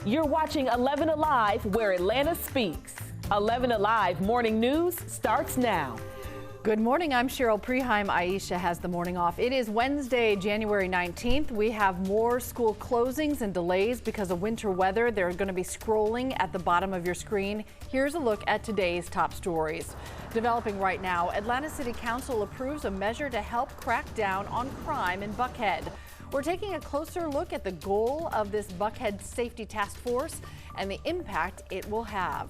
You're watching 11 Alive, where Atlanta speaks. 11 Alive Morning News starts now. Good morning, I'm Cheryl Preheim. Aisha has the morning off. It is Wednesday, January 19th. We have more school closings and delays because of winter weather. They're going to be scrolling at the bottom of your screen. Here's a look at today's top stories. Developing right now, Atlanta City Council approves a measure to help crack down on crime in Buckhead. We're taking a closer look at the goal of this Buckhead Safety Task Force and the impact it will have.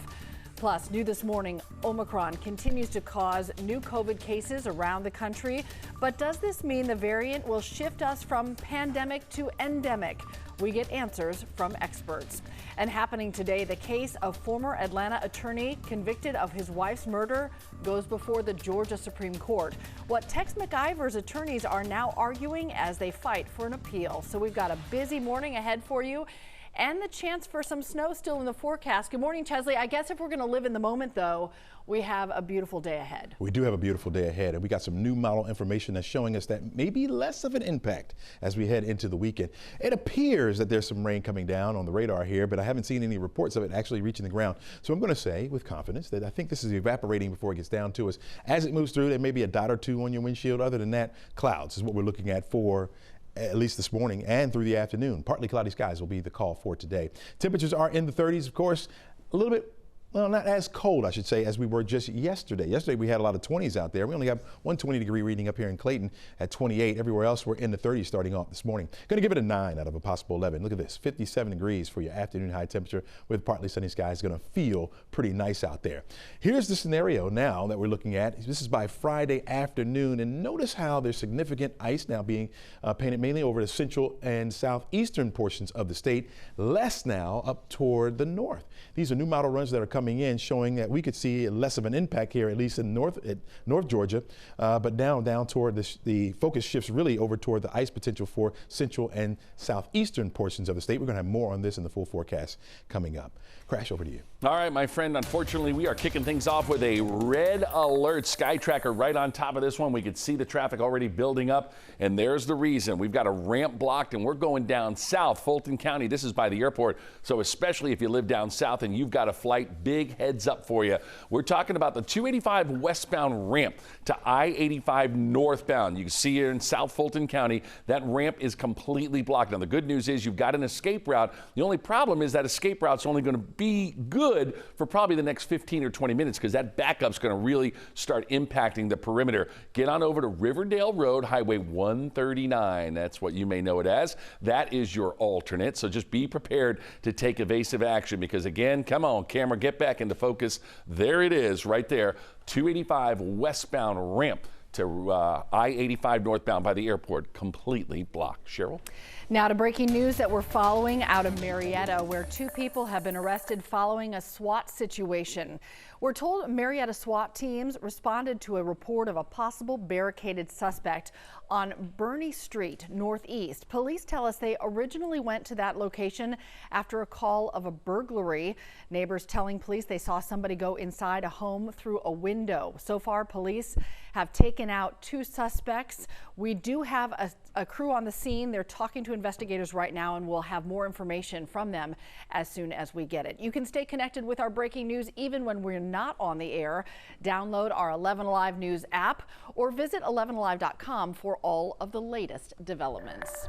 Plus, new this morning, Omicron continues to cause new COVID cases around the country. But does this mean the variant will shift us from pandemic to endemic? We get answers from experts. And happening today, the case of former Atlanta attorney convicted of his wife's murder goes before the Georgia Supreme Court. What Tex McIver's attorneys are now arguing as they fight for an appeal. So we've got a busy morning ahead for you, and the chance for some snow still in the forecast. Good morning, Chesley. I guess if we're going to live in the moment, though, we have a beautiful day ahead. We do have a beautiful day ahead, and we got some new model information that's showing us that maybe less of an impact as we head into the weekend. It appears that there's some rain coming down on the radar here, but I haven't seen any reports of it actually reaching the ground. So I'm going to say with confidence that I think this is evaporating before it gets down to us. As it moves through, there may be a dot or two on your windshield. Other than that, clouds is what we're looking at for at least this morning and through the afternoon. Partly cloudy skies will be the call for today. Temperatures are in the 30s, of course, a little bit, well, not as cold, I should say, as we were just yesterday. Yesterday, we had a lot of 20s out there. We only have one 20-degree reading up here in Clayton at 28. Everywhere else, we're in the 30s starting off this morning. Going to give it a 9 out of a possible 11. Look at this, 57 degrees for your afternoon high temperature with partly sunny skies. Going to feel pretty nice out there. Here's the scenario now that we're looking at. This is by Friday afternoon, and notice how there's significant ice now being painted mainly over the central and southeastern portions of the state, less now up toward the north. These are new model runs that are coming in, showing that we could see less of an impact here, at least in North Georgia, but down toward the focus shifts really over toward the ice potential for central and southeastern portions of the state. We're going to have more on this in the full forecast coming up. Crash, over to you. All right, my friend, unfortunately, we are kicking things off with a red alert. Sky Tracker right on top of this one. We could see the traffic already building up, and there's the reason. We've got a ramp blocked, and we're going down south, Fulton County. This is by the airport, so especially if you live down south and you've got a flight, big heads up for you. We're talking about the 285 westbound ramp to I-85 northbound. You can see here in South Fulton County, that ramp is completely blocked. Now, the good news is you've got an escape route. The only problem is that escape route's only going to be good for probably the next 15 or 20 minutes because that backup's going to really start impacting the perimeter. Get on over to Riverdale Road, Highway 139. That's what you may know it as. That is your alternate. So just be prepared to take evasive action because, again, come on, camera, get back into focus. There it is right there. 285 westbound ramp to I-85 northbound by the airport, completely blocked. Cheryl? Now to breaking news that we're following out of Marietta, where 2 people have been arrested following a SWAT situation. We're told Marietta SWAT teams responded to a report of a possible barricaded suspect on Burney Street Northeast. Police tell us they originally went to that location after a call of a burglary. Neighbors telling police they saw somebody go inside a home through a window. So far, police have taken out 2 suspects. We do have a crew on the scene. They're talking to investigators right now, and we'll have more information from them as soon as we get it. You can stay connected with our breaking news even when we're not on the air. Download our 11 Alive News app or visit 11alive.com for all of the latest developments.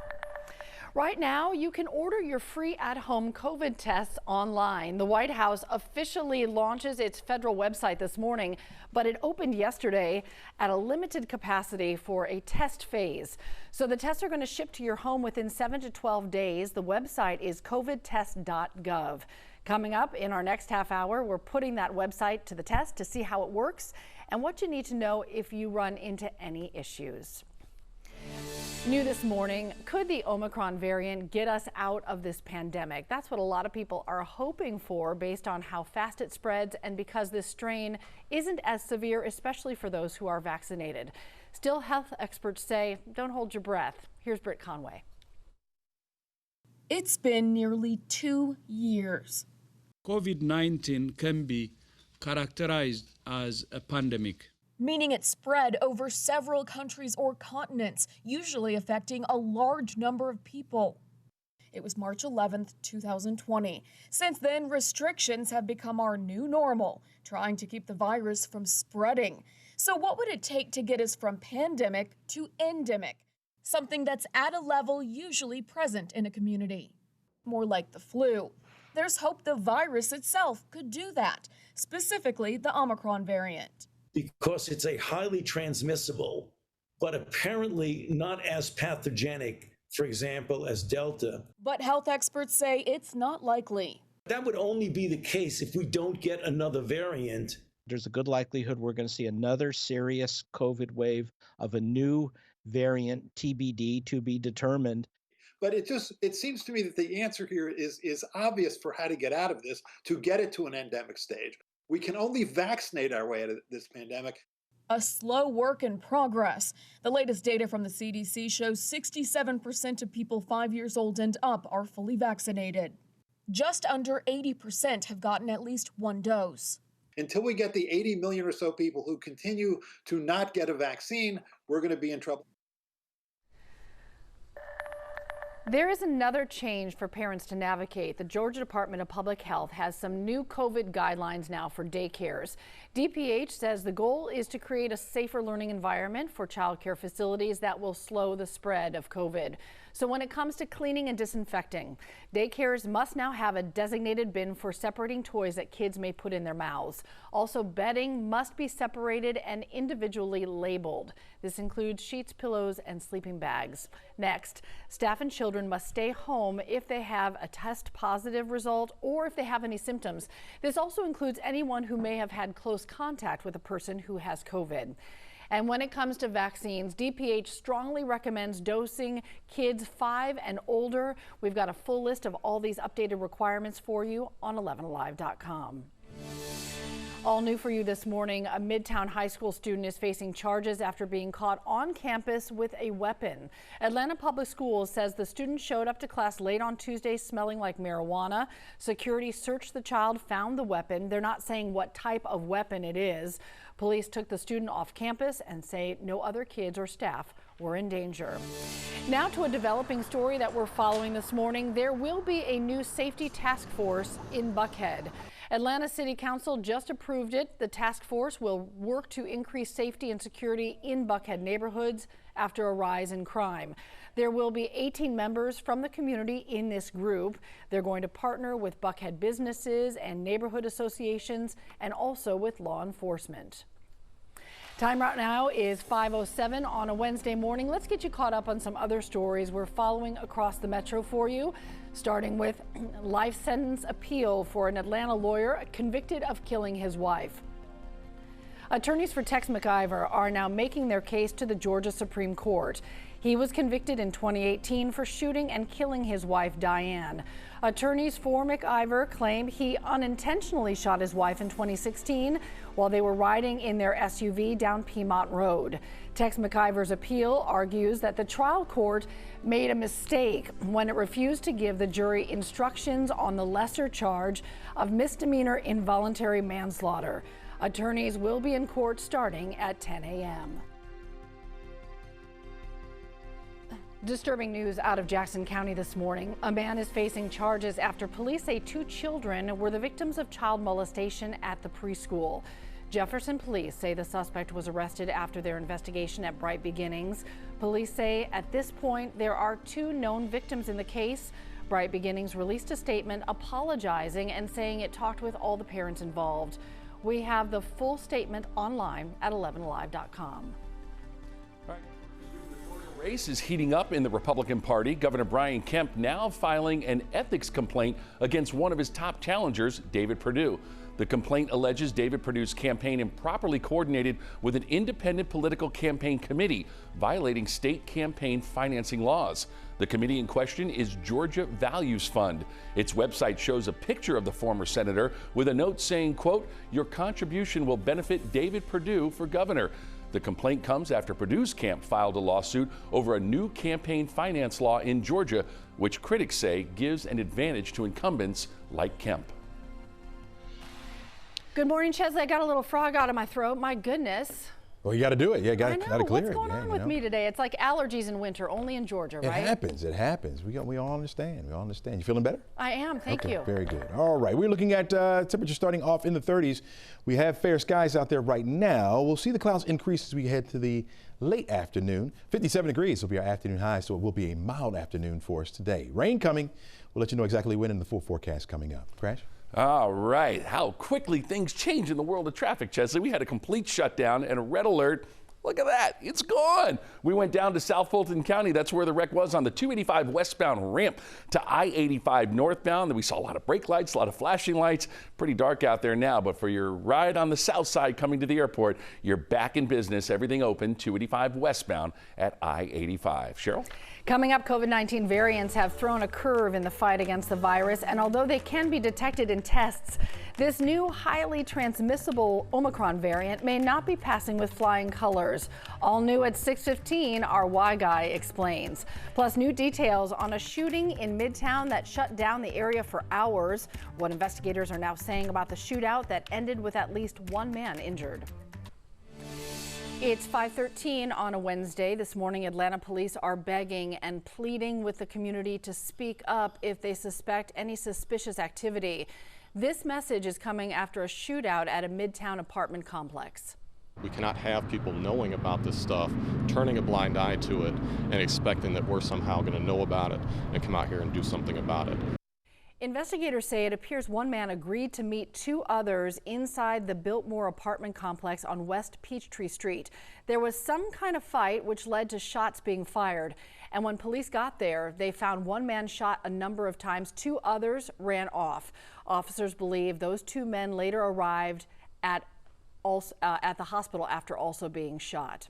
Right now, you can order your free at-home COVID tests online. The White House officially launches its federal website this morning, but it opened yesterday at a limited capacity for a test phase. So the tests are going to ship to your home within 7 to 12 days. The website is covidtest.gov. Coming up in our next half hour, we're putting that website to the test to see how it works and what you need to know if you run into any issues. New this morning, could the Omicron variant get us out of this pandemic? That's what a lot of people are hoping for based on how fast it spreads and because this strain isn't as severe, especially for those who are vaccinated. Still, health experts say don't hold your breath. Here's Britt Conway. It's been nearly 2 years. COVID-19 can be characterized as a pandemic. Meaning it spread over several countries or continents, usually affecting a large number of people. It was March 11th, 2020. Since then, restrictions have become our new normal, trying to keep the virus from spreading. So what would it take to get us from pandemic to endemic? Something that's at a level usually present in a community. More like the flu. There's hope the virus itself could do that, specifically the Omicron variant. Because it's a highly transmissible, but apparently not as pathogenic, for example, as Delta. But health experts say it's not likely. That would only be the case if we don't get another variant. There's a good likelihood we're going to see another serious COVID wave of a new variant, TBD, to be determined. But it seems to me that the answer here is obvious for how to get out of this, to get it to an endemic stage. We can only vaccinate our way out of this pandemic. A slow work in progress. The latest data from the CDC shows 67% of people 5 years old and up are fully vaccinated. Just under 80% have gotten at least one dose. Until we get the 80 million or so people who continue to not get a vaccine, we're going to be in trouble. There is another change for parents to navigate. The Georgia Department of Public Health has some new COVID guidelines now for daycares. DPH says the goal is to create a safer learning environment for child care facilities that will slow the spread of COVID. So when it comes to cleaning and disinfecting, daycares must now have a designated bin for separating toys that kids may put in their mouths. Also, bedding must be separated and individually labeled. This includes sheets, pillows, and sleeping bags. Next, staff and children must stay home if they have a test positive result or if they have any symptoms. This also includes anyone who may have had close contact with a person who has COVID. And when it comes to vaccines, DPH strongly recommends dosing kids 5 and older. We've got a full list of all these updated requirements for you on 11alive.com. All new for you this morning, a Midtown High School student is facing charges after being caught on campus with a weapon. Atlanta Public Schools says the student showed up to class late on Tuesday smelling like marijuana. Security searched the child, found the weapon. They're not saying what type of weapon it is. Police took the student off campus and say no other kids or staff were in danger. Now to a developing story that we're following this morning. There will be a new safety task force in Buckhead. Atlanta City Council just approved it. The task force will work to increase safety and security in Buckhead neighborhoods after a rise in crime. There will be 18 members from the community in this group. They're going to partner with Buckhead businesses and neighborhood associations and also with law enforcement. Time right now is 5:07 on a Wednesday morning. Let's get you caught up on some other stories we're following across the metro for you, starting with life sentence appeal for an Atlanta lawyer convicted of killing his wife. Attorneys for Tex McIver are now making their case to the Georgia Supreme Court. He was convicted in 2018 for shooting and killing his wife, Diane. Attorneys for McIver claim he unintentionally shot his wife in 2016 while they were riding in their SUV down Piedmont Road. Tex McIver's appeal argues that the trial court made a mistake when it refused to give the jury instructions on the lesser charge of misdemeanor involuntary manslaughter. Attorneys will be in court starting at 10 a.m. Disturbing news out of Jackson County this morning. A man is facing charges after police say 2 children were the victims of child molestation at the preschool. Jefferson police say the suspect was arrested after their investigation at Bright Beginnings. Police say at this point there are 2 known victims in the case. Bright Beginnings released a statement apologizing and saying it talked with all the parents involved. We have the full statement online at 11alive.com. Race is heating up in the Republican Party. Governor Brian Kemp now filing an ethics complaint against one of his top challengers, David Perdue. The complaint alleges David Perdue's campaign improperly coordinated with an independent political campaign committee, violating state campaign financing laws. The committee in question is Georgia Values Fund. Its website shows a picture of the former senator with a note saying, quote, "Your contribution will benefit David Perdue for governor." The complaint comes after Perdue's camp filed a lawsuit over a new campaign finance law in Georgia, which critics say gives an advantage to incumbents like Kemp. Good morning, Chesley. I got a little frog out of my throat. My goodness. Well, you got to do it. Yeah, got to clear it. What's going on with me today? It's like allergies in winter, only in Georgia, right? It happens. It happens. We all understand. We all understand. You feeling better? I am. Thank you. Very good. All right. We're looking at temperatures starting off in the 30s. We have fair skies out there right now. We'll see the clouds increase as we head to the late afternoon. 57 degrees will be our afternoon high, so it will be a mild afternoon for us today. Rain coming. We'll let you know exactly when in the full forecast coming up. Crash? All right. How quickly things change in the world of traffic, Chesley. We had a complete shutdown and a red alert. Look at that. It's gone. We went down to South Fulton County. That's where the wreck was, on the 285 westbound ramp to I-85 northbound. We saw a lot of brake lights, a lot of flashing lights. Pretty dark out there now, but for your ride on the south side coming to the airport, you're back in business. Everything open, 285 westbound at I-85. Cheryl? Coming up, COVID-19 variants have thrown a curve in the fight against the virus, and although they can be detected in tests, this new highly transmissible Omicron variant may not be passing with flying colors. All new at 6:15, our Y Guy explains. Plus, new details on a shooting in Midtown that shut down the area for hours. What investigators are now saying about the shootout that ended with at least one man injured. It's 5:13 on a Wednesday. This morning, Atlanta police are begging and pleading with the community to speak up if they suspect any suspicious activity. This message is coming after a shootout at a Midtown apartment complex. We cannot have people knowing about this stuff, turning a blind eye to it, and expecting that we're somehow going to know about it and come out here and do something about it. Investigators say it appears one man agreed to meet two others inside the Biltmore apartment complex on West Peachtree Street. There was some kind of fight which led to shots being fired. And when police got there, they found one man shot a number of times. Two others ran off. Officers believe those two men later arrived at the hospital after also being shot.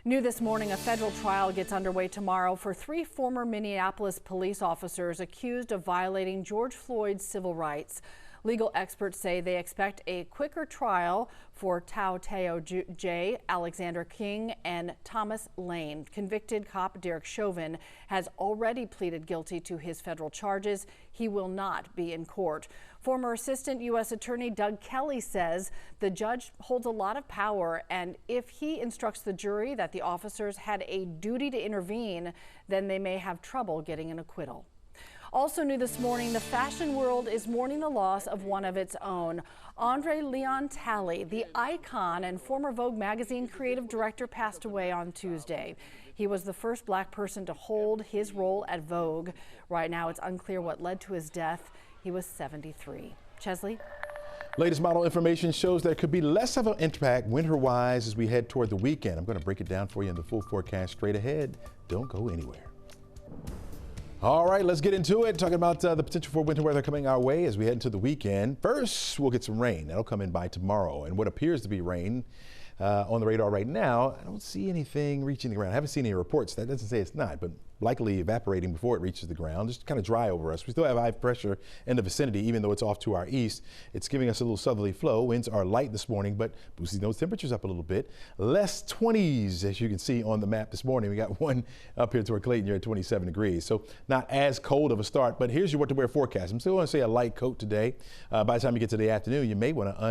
New this morning, a federal trial gets underway tomorrow for three former Minneapolis police officers accused of violating George Floyd's civil rights. Legal experts say they expect a quicker trial for Tao Teo J, Alexander King, and Thomas Lane. Convicted cop Derek Chauvin has already pleaded guilty to his federal charges. He will not be in court. Former Assistant U.S. Attorney Doug Kelly says the judge holds a lot of power, and if he instructs the jury that the officers had a duty to intervene, then they may have trouble getting an acquittal. Also new this morning, the fashion world is mourning the loss of one of its own. Andre Leon Talley, the icon and former Vogue magazine creative director, passed away on Tuesday. He was the first black person to hold his role at Vogue. Right now, it's unclear what led to his death. He was 73. Chesley? Latest model information shows there could be less of an impact winter-wise as we head toward the weekend. I'm going to break it down for you in the full forecast straight ahead. Don't go anywhere. All right, let's get into it. Talking about the potential for winter weather coming our way as we head into the weekend. First, we'll get some rain. That'll come in by tomorrow. And what appears to be rain on the radar right now, I don't see anything reaching the ground. I haven't seen any reports. That doesn't say it's not, but likely evaporating before it reaches the ground. Just kind of dry over us. We still have high pressure in the vicinity, even though it's off to our east. It's giving us a little southerly flow. Winds are light this morning, but boosting those temperatures up a little bit. Less 20s, as you can see on the map this morning. We got one up here toward Clayton here at 27 degrees. So not as cold of a start, but here's your what to wear forecast. I'm still going to say a light coat today. By the time you get to the afternoon, you may want to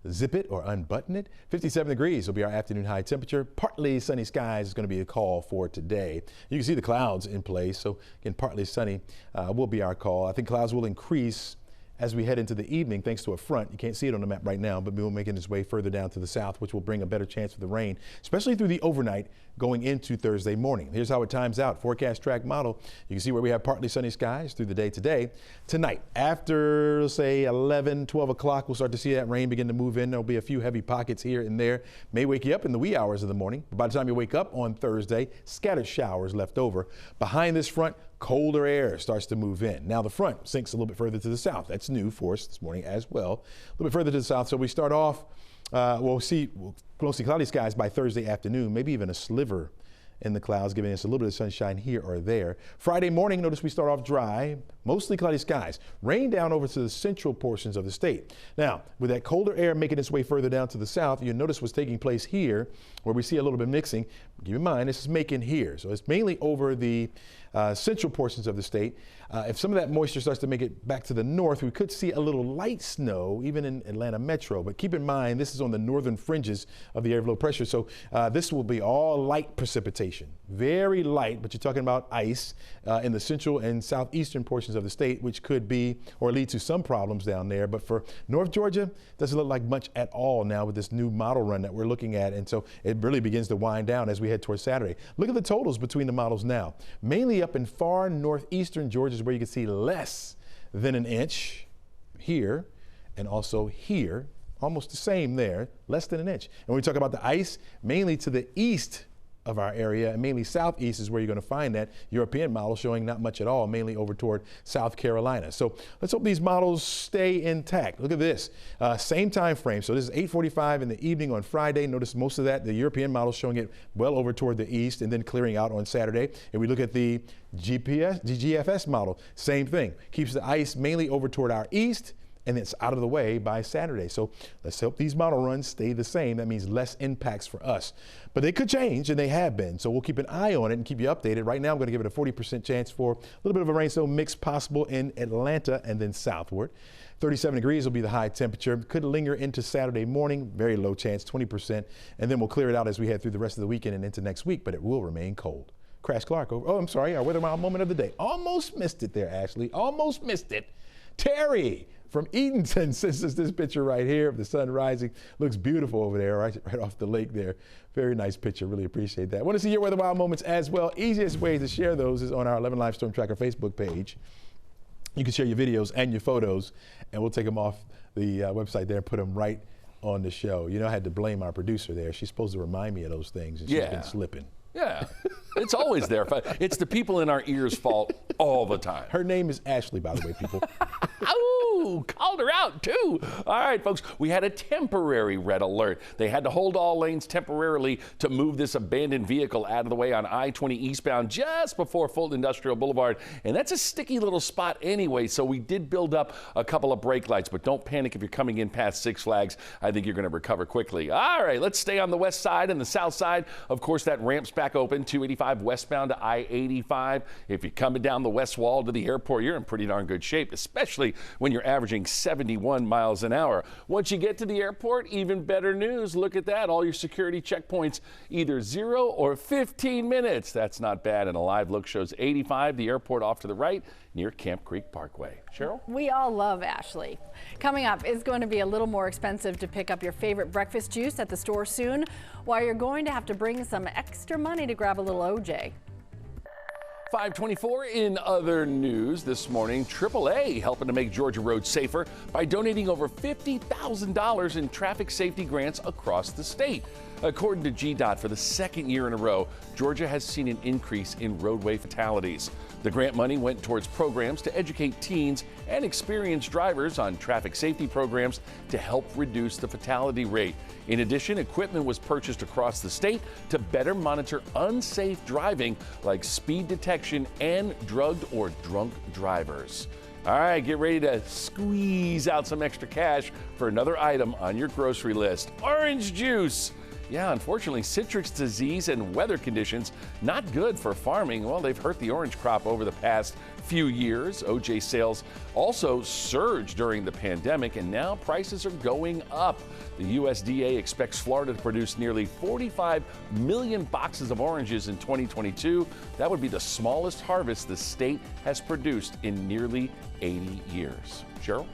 unzip it or unbutton it. 57 degrees will be our afternoon high temperature. Partly sunny skies is going to be a call for today. You can see the clouds in place. So again, partly sunny will be our call. I think clouds will increase as we head into the evening thanks to a front. You can't see it on the map right now, but we will make its way further down to the south, which will bring a better chance of the rain, especially through the overnight going into Thursday morning. Here's how it times out. Forecast track model. You can see where we have partly sunny skies through the day today. Tonight, after say 11, 12 o'clock, we'll start to see that rain begin to move in. There'll be a few heavy pockets here and there. May wake you up in the wee hours of the morning. By the time you wake up on Thursday, scattered showers left over. Behind this front, colder air starts to move in. Now the front sinks a little bit further to the south. That's new for us this morning as well. A little bit further to the south. So we start off, we'll see mostly cloudy skies by Thursday afternoon, maybe even a sliver in the clouds, giving us a little bit of sunshine here or there. Friday morning, notice we start off dry. mostly cloudy skies. Rain down over to the central portions of the state. Now, with that colder air making its way further down to the south, you'll notice what's taking place here, where we see a little bit mixing. Keep in mind, this is making here. So it's mainly over the central portions of the state. If some of that moisture starts to make it back to the north, we could see a little light snow even in Atlanta metro. But keep in mind, this is on the northern fringes of the area of low pressure. So this will be all light precipitation, very light, but you're talking about ice in the central and southeastern portions of the state, which could be or lead to some problems down there. But for North Georgia, doesn't look like much at all now with this new model run that we're looking at. And so it really begins to wind down as we head towards Saturday. Look at the totals between the models now. Mainly up in far northeastern Georgia is where you can see less than an inch here and also here, almost the same there, less than an inch. And when we talk about the ice, mainly to the east of our area, and mainly southeast is where you're going to find that European model showing not much at all, mainly over toward South Carolina. So let's hope these models stay intact. Look at this, same time frame. So this is 8:45 in the evening on Friday. Notice most of that, the European model showing it well over toward the east and then clearing out on Saturday. And we look at the GFS model, same thing. Keeps the ice mainly over toward our east, and it's out of the way by Saturday. So let's hope these model runs stay the same. That means less impacts for us. But they could change, and they have been. So we'll keep an eye on it and keep you updated. Right now, I'm going to give it a 40% chance for a little bit of a rainstorm mix possible in Atlanta and then southward. 37 degrees will be the high temperature. Could linger into Saturday morning. Very low chance, 20%. And then we'll clear it out as we head through the rest of the weekend and into next week, but it will remain cold. Crash Clark over. Oh, I'm sorry. Our weather mile moment of the day. Almost missed it there, Ashley. Almost missed it. Terry from Edenton sends us this picture right here of the sun rising. Looks beautiful over there, right off the lake there. Very nice picture. Really appreciate that. Want to see your weather wild moments as well? Easiest way to share those is on our 11 Live Storm Tracker Facebook page. You can share your videos and your photos, and we'll take them off the website there and put them right on the show. You know, I had to blame our producer there. She's supposed to remind me of those things, and she's been slipping. Yeah, it's always there. It's the people in our ears' fault all the time. Her name is Ashley, by the way, people. Ooh, called her out too. All right, folks, we had a temporary red alert. They had to hold all lanes temporarily to move this abandoned vehicle out of the way on I-20 eastbound just before Fulton Industrial Boulevard. And that's a sticky little spot anyway, so we did build up a couple of brake lights, but don't panic if you're coming in past Six Flags. I think you're going to recover quickly. All right, let's stay on the west side and the south side. Of course, that ramp's back open, 285 westbound to I-85. If you're coming down the west wall to the airport, you're in pretty darn good shape, especially when you're averaging 71 miles an hour. Once you get to the airport, even better news. Look at that. All your security checkpoints, either 0 or 15 minutes. That's not bad. And a live look shows 85, the airport off to the right near Camp Creek Parkway. Cheryl? We all love Ashley. Coming up, it's going to be a little more expensive to pick up your favorite breakfast juice at the store soon, while you're going to have to bring some extra money to grab a little OJ. 524 in other news this morning, AAA helping to make Georgia roads safer by donating over $50,000 in traffic safety grants across the state. According to GDOT, for the second year in a row, Georgia has seen an increase in roadway fatalities. The grant money went towards programs to educate teens and experienced drivers on traffic safety programs to help reduce the fatality rate. In addition, equipment was purchased across the state to better monitor unsafe driving, like speed detection and drugged or drunk drivers. All right, get ready to squeeze out some extra cash for another item on your grocery list: orange juice. Yeah, unfortunately, citrus disease and weather conditions not good for farming. Well, they've hurt the orange crop over the past few years. OJ sales also surged during the pandemic, and now prices are going up. The USDA expects Florida to produce nearly 45 million boxes of oranges in 2022. That would be the smallest harvest the state has produced in nearly 80 years. Cheryl?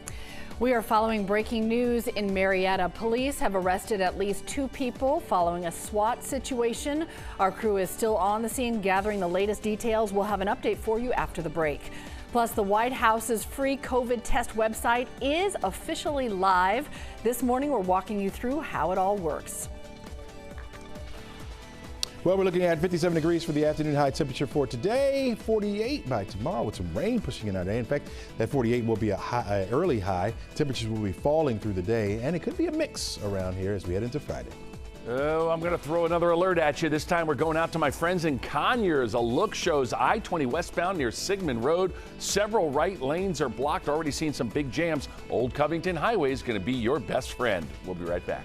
We are following breaking news in Marietta. Police have arrested at least 2 people following a SWAT situation. Our crew is still on the scene gathering the latest details. We'll have an update for you after the break. Plus, the White House's free COVID test website is officially live. This morning, we're walking you through how it all works. Well, we're looking at 57 degrees for the afternoon high temperature for today, 48 by tomorrow with some rain pushing in our day. In fact, that 48 will be a early high. Temperatures will be falling through the day, and it could be a mix around here as we head into Friday. Oh, I'm going to throw another alert at you. This time we're going out to my friends in Conyers. A look shows I-20 westbound near Sigmund Road. Several right lanes are blocked. Already seen some big jams. Old Covington Highway is going to be your best friend. We'll be right back.